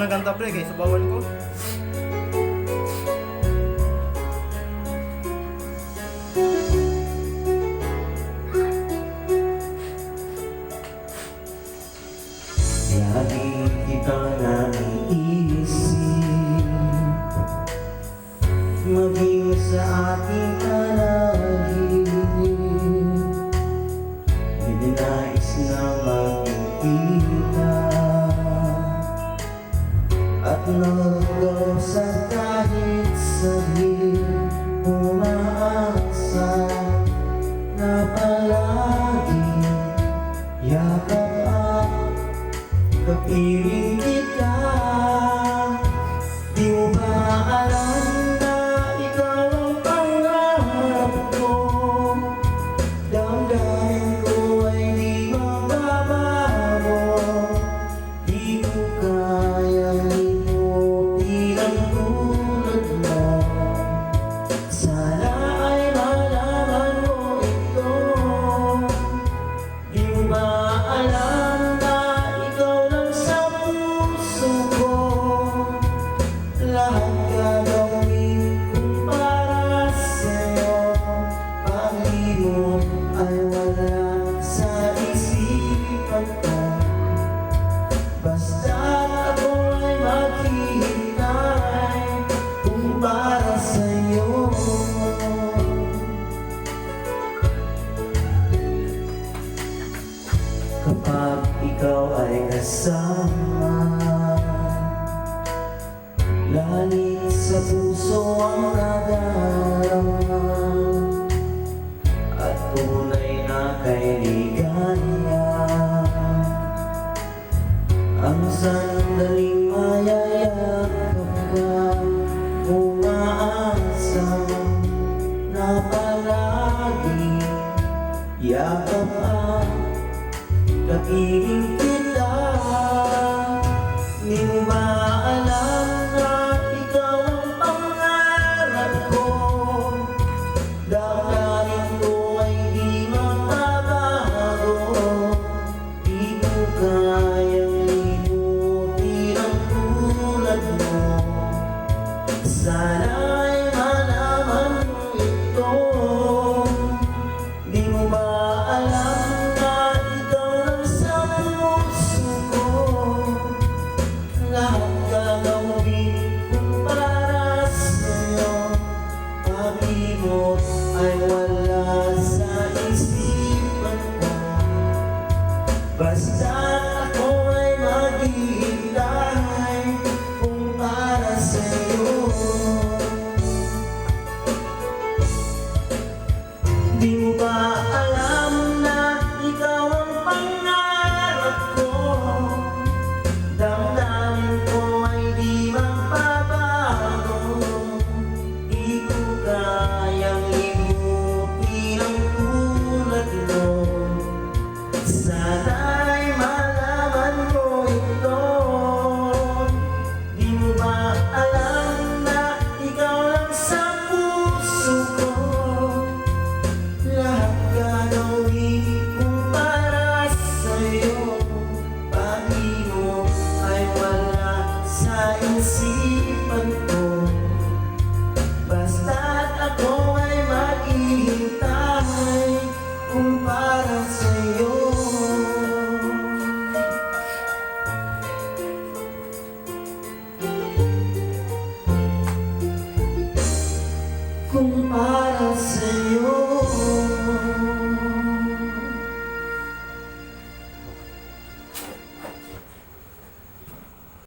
ng kanta pre, kay sabawan ko. Lagi kita naiisip, maging sa ating kanaginip. Hindi nais na makikita at nagkausap kahit saglit. Umaasa na palagi yakap at kapiling kita. Di mo ba alam na ikaw ang pangarap ko? Damdamin ko ay di mababago. Di ko kayang limutin ang tulad mo. Sana ay malaman mo ito. Di mo ba alam na ikaw lang sa puso ko? Lahat gagawin kong para sa'yo. Pag-ibig ay wala sa isipan ko. Basta ako ay maghihintay kung para sa'yo. Kapag ikaw ay kasama, langit sa puso ang nadarama at tunay na kailiganya. Ang sandaling mayayakap ka, umaasa na palagi yakap ang kapiling kita. Di mo ba alam na ikaw ang pangarap ko? Damdamin ko ay di mababago. Di ko kayang limutin ang tulad mo. Sana ay malaman mo ito. Di mo ba alam na ikaw lang sa puso ko? Lahat gagawin kong para sa'yo. Pag-ibig ay wala sa isipan ko. Basta ako ay maghihintay kung para sa'yo. Di mo ba alam na ikaw ang pangarap ko? Damdamin ko ay di magbabago. Di ko kayang limutin ang tulad mo. Sana ay malaman mo ito. Di mo ba alam na ikaw lang sa puso ko? Lahat gagawin kong para sa'yo. Pag-ibig ay wala sa isipan ko.